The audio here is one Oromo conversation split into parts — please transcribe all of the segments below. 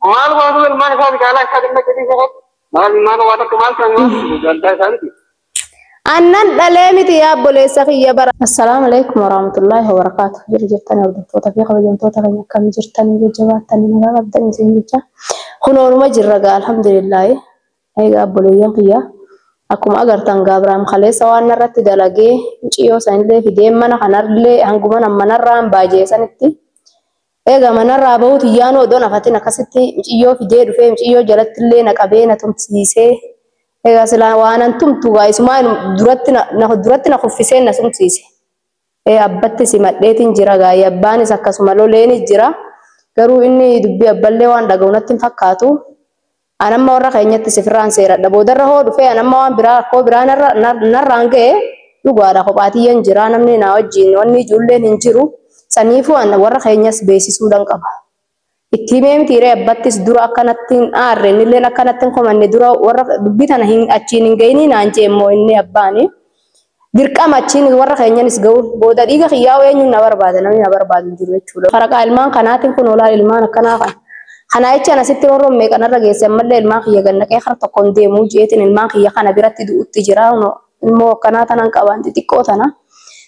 maal waatu ilmaan isaa biqilaa isaa dhimma jedhee isaa maal ilmaan waata kumaal sangaa gantaa isaaniiti. Annan dhalee miti yaa obboleessa kiyya bara. Assalaamu alaykum warahmatullaahi wabarakaatuh. Jirtan hordoftoota fi kabajamtoota keenya akkam jirtan jajjabaatanii nagaa qabdan isin jecha. Kunoonuma jirra gaa alhamdulillaahi. Egaa obboleeyyan kiyya akkuma agartan Gaabiraam Khaleessa waan irratti dalagee muciyyoo sanillee fidee mana kanarlee hanguma manarraan baajeessanitti. Egaa manarraa bahuuti yaanoo odoon afatin akkasitti muciyyoo fidee dhufee muciyyoo jalattillee naqabee na tumsiisee. Egaa silaa waan antumtu gaa'isumaan duratti na kuffisee na sumsiise. Abbatti si madheetiin jira gaa'ii abbaanis akkasuma loleenis jira. Garuu inni dubbii abballee waan dhaga'u natti hin fakkaatu. Anamma warra keenyatti sifirraan seeradha. Boodarra hoo dhufee anamma waan biraa akkoo biraa narraan ga'e dhugaadha kophaatiyyan jira namni na wajjin wanni ijoolleen hin jiru. Saniifuu warra keenyas beeksisuudhaan qaba. Itti himee mitiiree abbattis dura akkanatti hin aarre innilleen akkanatti hin komanne dura warra dubbii tana achiin hin ga'inii naan jee immoo inni abbaani. Dirqama achiin warra keenyanis ga'uun booda dhiiga kiyyaa'u eenyuun na barbaada namni na barbaadu jiru jechuudha. Faraqaa ilmaan kanaatiin kun olaan ilmaan akkanaa kana. Kana jechaan asitti rorrommee kanarra geesse ammallee ilmaan kiyya gannaqee kara tokkoon deemuu jeetiin ilmaan kiyya kana biratti du'utti jira immoo akkanaa tanan qaban xixiqqoo tana.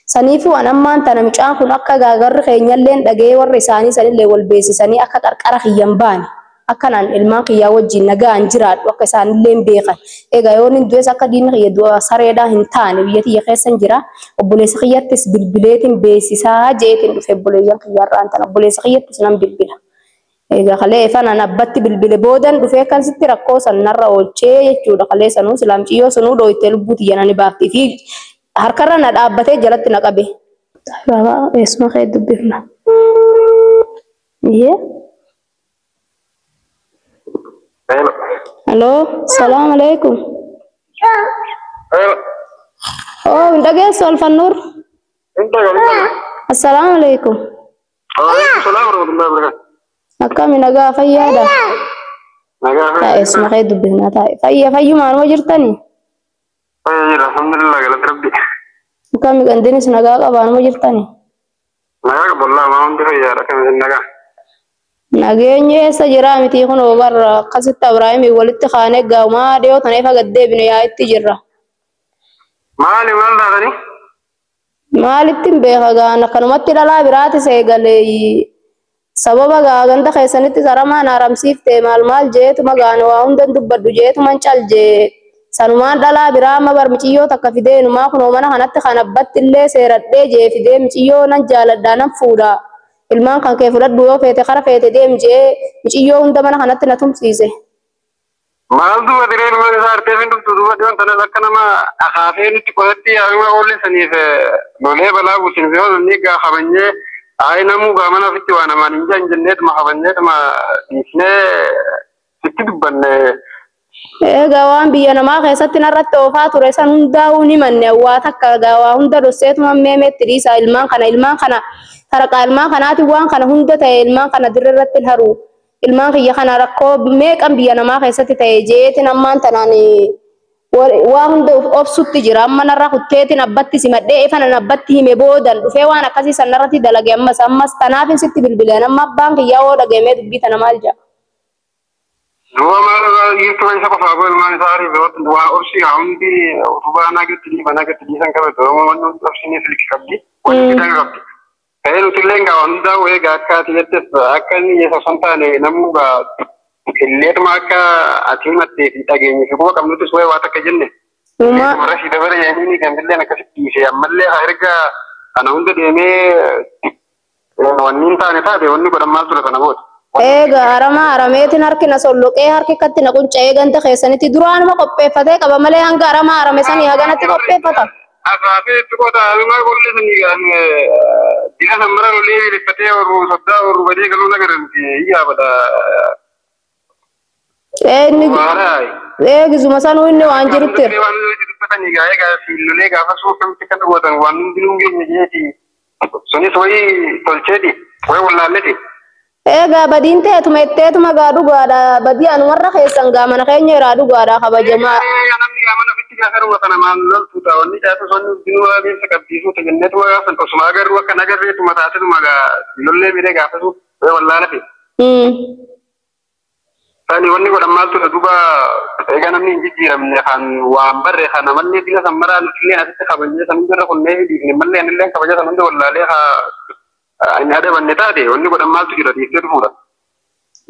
Saniifuu anammaan tana mucaan kun akka gaagarri keenyalleen dhagee warra isaanii sanillee wal beeksisanii akka qarqara kiyyan baane akkanaan ilmaan kiyyaa wajjin nagaan jiraadhu akka isaanillee beekan. Egaa yoo inni du'es akka diinni kiyya du'a sareedaa hin taane biyya kiyya keessa jira. Obboleessa kiyyattis bilbileetiin beeksisaa jeetiin dhufe obboleeyyan kiyyaarraan tana obboleessa kiyyattis nan bilbila. Egaa kalee fanaan abbatti bilbile boodan dhufee kan sitti rakkoo sanarra oolchee jechuudha. Kalee sanuu silaamciyyoo sanuu dhooytee lubbuuti jedhanii baaftii fi harkarra na dhaabbatee jalatti na qabe. Baba eesuma kee dubbifna. Yee. Hello. Salaam alaikum. Oh, ndageessu alfannuur. Assalaamu alaikum. Salaam warahmatullahi wabarakatuh. Akkami nagaa fayyaadha? Nagaa eesuma kee dubbifna taa'e. Fayyumaanuma jirtanii? Alhamdulillah galata rabbi. Kami gandinis nagaa qabaanuma jirtanii? Nagaa qabullaa maa hundi fayyaadha kamisin nagaa. Nageenyi eessa jira miti kun barra akkasitti Abrahaamii walitti kaanee gaamaa dhiyoo taneef agaddeebine yaa'itti jirra. Maal dhaadhanii? Maalitti hin beeka gaana kanumatti dhalaa biraatis eegalee sababa ganda keessanitti saramaan haramsiiftee maal jeetuma gaana waa hundan dubbaddu jeetuman cal jee. Sanumaan dhalaa biraa amma bar muciyyoo takka fidee numaa kunoo mana kanatti kan abbatti illee seeradhee jee fidee muciyyoo nan jaaladhaa nan fuudha. Ilmaan kan kee fudhadhu yoo feete kara feete deem jee muciyyoo hunda mana kanatti na tumsiise. Maal duba diree dhumaan isaa artee fi dhuftu duba dhiyoon tanas akka nama akaafee nutti qolatti yaa'uma oollisaniif lolee balaa buusin fi oolunni egaa kabanyee ayi namuu gaa mana ofitti waa namaan hin jenneetuma kabanyeetuma dhiisnee sitti dubbanne. Egaa waan biyya namaa keessatti narratti oofaa ture san hundaa'uu ni manne waa takka waa hunda dhosseetuma meemeetti dhiisa ilmaan kana faraqaa ilmaan kanaati waan kana hunda ta'e ilmaan kana dirreerratti haru ilmaan kiyya kana rakkoo meeqan biyya namaa keessatti ta'e jeetiin ammaan tanaan waa hunda obsutti jira amma narra kutteetiin abbatti simadhee ifana abbatti hime boodan dhufee waan akkasii sanarratti dalage ammas tanaafin sitti bilbileen amma abbaan kiyyaa oo dhageemee dubbii tana maal jedha. Dua malah itu yang siapa sahabat mana sehari lewat dua opsi hundi rubah naga tadi sang kalau tu orang opsi ni selik kabdi, orang kita kabdi. Kalau tu lengga anda we gaka tiada akan ni sesuatu ni namu ga lihat maka aci mati kita gini semua kamu tu sesuai watak kejen ni. Orang sih dah yang ini kan dia nak kasih saya malah harga anak unda dia ni wanita ni tadi wanita pada mal tu lah kana buat. Egaa arameetiin harkina solloqee harki katti na qunca'ee ganda keessanitti duraanuma qopheeffatee qaba malee hanga arame sanii haganatti qopheeffata. Akaafee tuqoota almaa qolleessanii gaan dila sammara lolee rifatee warru soddaa warru badee galuu nagaranti iyyaafata. Eegisuma sanuu inni waan jirutti. Waan dubbatanii egaa lolee gaafa suuqamti kan dhugootan waan hundinuu geenye jeeti. Sunis wayii tolcheeti wayii wallaalleti. Egaa badiin teetuma itteetuma gaa dhugaadha badii anumarra keessan gaa mana keenya irraa dhugaadha kabajamaa. Namni gaa mana ofitti gaa garuu kana maan loltuudha wanni caasa sonnu binuu adeemsa qabdiisuu tajanneetu gaafa osuma agarru akka nagarreetuma taatituma gaa lollee bidee gaafatu wallaalate. ثاني وني قد مالت دوبا إذا نمني جيرا من خان وامبر خان مالني تلا سمرا نسلي هذا خبرني سمجر خلني دي مالني أنا اللي خبرني سمجر ولا لها إن هذا بنتادي وني قد مالت جيرا دي تدور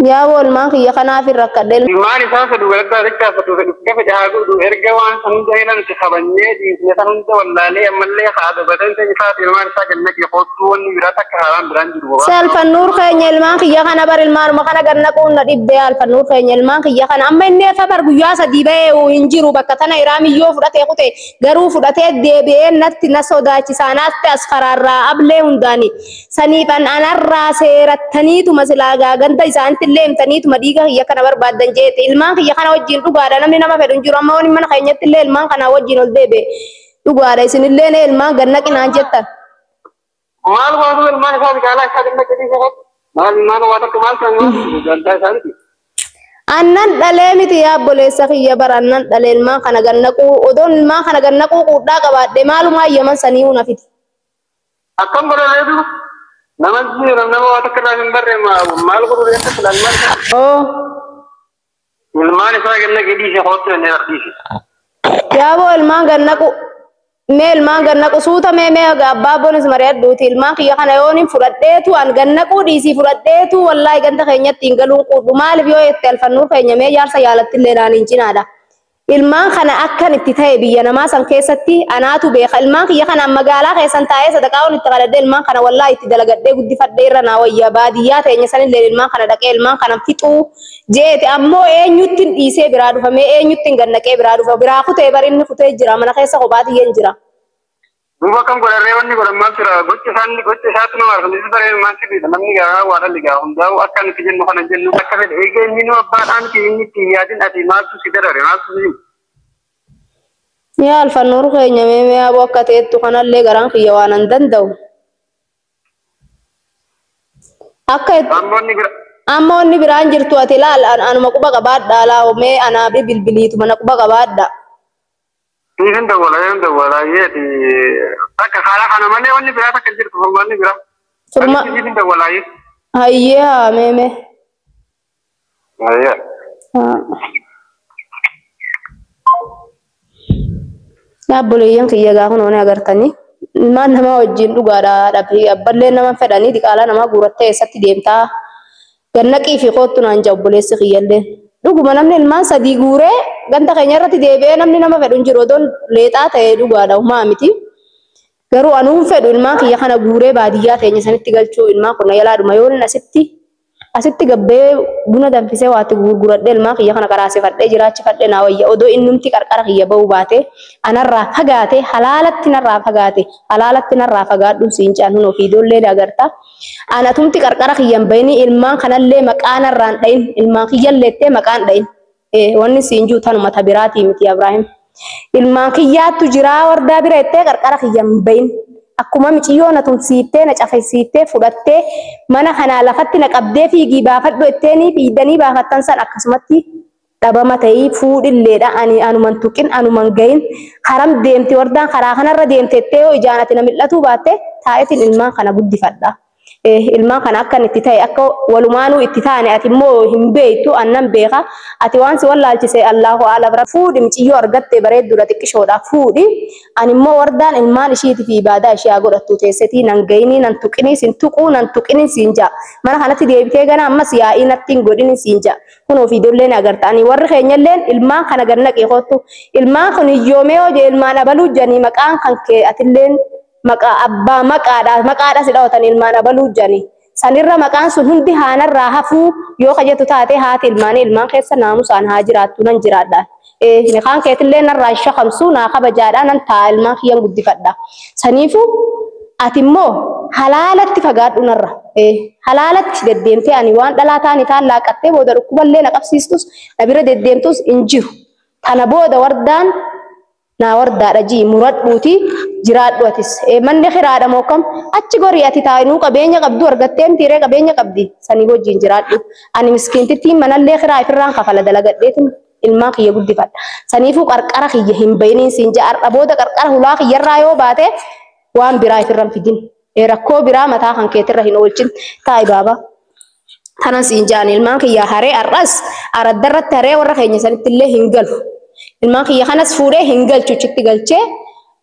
يا والما هي خنا في الركدل ما نسافر دوبا ذلك فتوه كيف جاهدوا دو إرجوان سمجر هنا نسخبرني دي نسمجر ولا ليه مالني هذا بدن تجفات ما نساق إنك يخوضوا وني براتك هرام برانجر سالف النور خين الماء هي خنا بر الماء ما خنا قرنا كون ندب سالف النور خين الماء هي خنا أما إني فبر بياسة ديبه وإنجرو بكتنا إرامي يو فرته كته غرو فرته ديبه نت نسودا تسانات تسفرار أبله ونداني سنيفان أنا راسيرت تنيت مثلا غندا إنسان تلهم تنيت مديكا هي خنا بر بعدين جت الماء هي خنا وجين تقارن أمي نما فرنجرو أما وني من خينيت الليل الماء خنا وجين الديبه تقارن سن الليل الماء قرنا كنا جتا مال واحد المال هذا كلا كذا كذي كذا مال واحد كمال كمان جنتا سالك أنن دلهم تيا بولي سخية بر أنن دلهم ما خنا جنكو أدون ما خنا جنكو كودا كبار دمال ما يمن سنيو نفيت أكم برا ليدو نمزني نما واحد كلا نمبر ما مال كورو ليس كلا أوه المال هذا كذا كذي شيء خاطر نيرديش يا بول ما جنكو meel maan ganna qusuuta mee abbaa bonis mari'adduuti ilmaan kiyya kana yooniin fudhadheetu an ganna quudhiisii fudhadheetu wallaahi ganda keenyatti hin galuun quudhu maaliif yoo itti alfannuur keenya mee jaarsa yaalatti illee naan hin cinaadha ilmaan kana akkan itti ta'e biyya namaa san keessatti anaatu beeka ilmaan kiyya kana magaalaa keessan taa'ee sadaqaawwan itti qaladhee ilmaan kana wallaahi itti dalagadhee guddifadhee irra naa wayya baadiyyaa teenya sanillee ilmaan kana dhaqee ilmaan kana fixuu jeeti ammoo eenyutti dhiisee biraa dhufamee eenyutti gannaqee biraa dhufa biraa kutee barinni kutee jira mana keessa kophaatiyyeen jira. Duba kan godhanii wanni godhamaa jira gochi isaatti nama argamsiisu baree maanti namni garaa waa dhalli gaa hundaa'u akka nuti jennu kana jennu akka fedhe eegee inni nu abbaadhaan inni itti yaadin ati maaltu si darare maaltu si yaa alfannoor keenya mee aboo akka ta'ettu kanallee garaan kiyya waan an danda'u akka ammoo inni biraan jirtu ati laal anuma quba qabaadhaa laa mee anaa bilbiliitu mana quba qabaadhaa. Ini wala yeti tak khala khana mane wani bira tak kajir ko mane bira surma ini wala ye ayya meme ayya ya buliyan kiya ga hono ne agartani man nama wajjin dhugaadha dhabi abballee nama fedhani diqaala nama guuratte eessatti deemta gannaqii fi qottu naan jabbuleessi kiyallee dhuguma namni ilmaan sadii guuree ganda keenya irratti deebi'ee namni nama fedhu hin jiru odoon leexaa ta'ee dhugaadha humaa miti garuu anuun fedhu ilmaan kiyya kana guuree baadiyyaa teenya sanitti galchuu ilmaan kun yalaadhuma yoon asitti gabbee buna danfisee waatti gurguradhee ilmaan kiyya kana karaasifadhee jiraachifadhee naa wayya odoo innumti qarqara kiyya ba'uu baate anarraa fagaate halaalatti narraa fagaadhuun siin caan hunoo fi ijoollee agarta anatumti qarqara kiyyan bayni ilmaan kanallee maqaan irraan dhayin ilmaan kiyyalleettee maqaan dhayin wanni siin juu tanuma tabiraatii miti Ibrahim ilmaan kiyyaattu jiraa wardaa bira ettee qarqara kiyyan bayin akkuma miciyoo na tumsiittee na cafaysiittee fudhattee mana kanaa lafatti na qabdee fiigii baafadhu etteenii fiidanii baafattan san akkasumatti dhabama ta'ii fuudhilleedha anuman tuqin anuman gayin haram deemti wardaan karaa kanarra deemtettee yoo ijaanati na mil'atuu baatte taa'etiin ilmaan kana guddifadha. Ilmaan kana akkan itti ta'e akka walumaanuu itti taane ati immoo hin beektu annan beeka ati waan si wallaalchise Allahu a'lam bira fuudhi miciyyoo argatte bareedduudha xiqqishoodha fuudhi ani immoo wardaan ilmaan ishiitii fi ibaadaa ishee godhattu teessetii nan gayinii nan tuqinii sin tuquu nan tuqinii siin ja'a mana kanatti deebitee gana ammas yaa'ii natti hin godhini siin ja'a kunoo fi ijoolleen agartanii warri keenyalleen ilmaan kana gannaqee qottu ilmaan kun hiyyoomee hojii ilmaan abaluu janii maqaan kan kee atilleen maka abba maqaadha sidhawatan ilmaan abaluu jani sanirra maqaan sun hundi haanarraa hafuu yoo kajetu taate haati ilmaan keessa naamusaan haa jiraattu nan jiraadhaan niqaan keetillee narraa shakamsuu naa kabajaadhaa nan taa ilmaan kiyyan guddifadha saniifu ati immoo halaalatti fagaadhu narra halaalatti deddeemtee ani waan dhalaa taani taan laaqattee booda dhukkuballee na qabsiistus na bira deddeemtus hin jiru tana booda wardaan naa wardaadha jii muradhuuti jiraadhu atis manni khiraadha mookam achi gorii ati taa'inuu qabeenya qabdu argatteen tiiree qabeenya qabdi sanii wajjin jiraadhu ani miskiintittiin manallee khiraa ifirraan kafala dalagadheetin ilmaan kiyya guddifadha saniifuu qarqara kiyya hin bayiniin siin ja'arra booda qarqara hulaa kiyyarraa yoo baate waan biraa ifirran fidin rakkoo biraa mataa kan keetirra hin oolchin taa'i baaba Tanas injaan ilmaan kiyya haree arras araddarratti haree warra keenya sanitti illee hin galu. Ilmaan kiyya kanas fuudhee hin galchu chitti galchee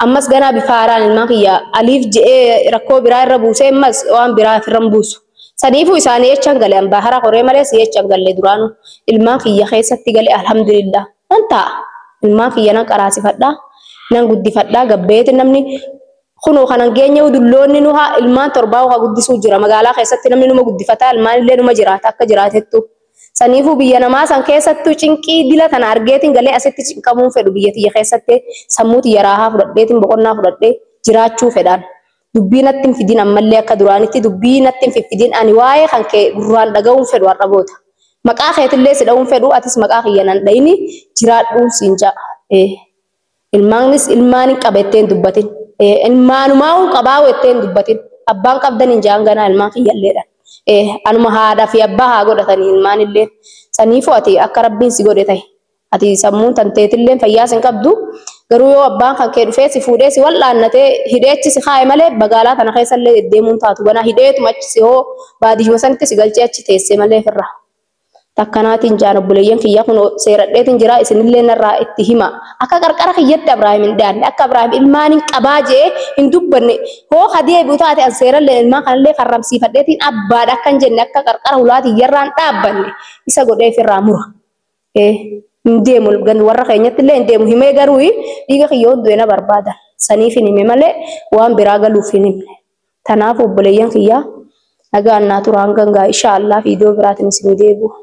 ammas ganaa bifaaraan ilmaan kiyya aliif je'ee rakkoo biraa irra buusee ammas waan biraa irra buusu. Saniifuu isaanii jechaan galee ambaa hara qoree malee si jechaan galee duraanu ilmaan kiyya keessatti galee alhamdulillah. Wanta ilmaan kiyya nan qaraasifadhaa nan guddifadhaa gabbeeti namni kunoo kanan geenye udulloonni nuha ilmaan torbaa waa guddisuu jira magaalaa keessatti namni numa guddifataa ilmaan illee numa jiraata akka jiraatettu. Saniifuu biyya namaa san keessattuu cinqii dila kana argeetiin galee asitti cinqamuun fedhu biyya tiyya keessatti sammuu tiyya raahaa fudhadheetiin boqonnaa fudhadhee jiraachuu fedhaan. Dubbii natti hin fidin ammallee akka duraanitti dubbii natti hin fidin ani waa'ee kan kee gurraan dhaga'uun fedhu har'aboota. Maqaa keetillee si dha'uun fedhu atis maqaa kiyya nan dhayini jiraadhuun siin ja'a. Ilmaanis ilmaanin qabetteen dubbatin. Ilmaanumaa qabaa wetteen dubbatin. Abbaan qabdan hin jaan ganaa ilmaan kiyyalleedha. Anuma haadhaa fi abbaa haa godhatanii ilmaan illee saniifuu ati akka rabbiin si godhe ta'e ati sammuun tanteetillee fayyaa sin qabdu garuu yoo abbaan kan kee dhufee si fuudhee si wal'aannatee hidheechi si kaa'e malee magaalaa kana keessallee deddeemuun taatu ganaa hidheetuma achi si hoo baadiyyuma sanitti si galchee achi teessee malee firra. Takkanaatiin jaan obboleeyyan kiyyaa kun seeradheetiin jira isinillee narraa itti hima akka qarqara kiyyatti Abrahaam hin daanne akka Abrahaam ilmaanin qabaa jee hin dubbanne hoo hadee buutaate an seerallee ilmaan kanallee farramsiifadheetiin abbaadha akka hin jenne akka qarqara hulaatii yarraan dhaabbanne isa godhee firraa mura. Hin deemu warra keenyatti illee hin deemu himee garuu dhiiga kiyyoon du'e na barbaada saniif hin hime malee waan biraa galuuf hin himne. Tanaaf obboleeyyan kiyyaa nagaan naa turaan gangaa inshaallah viidiyoo biraatiin isin deebi'u.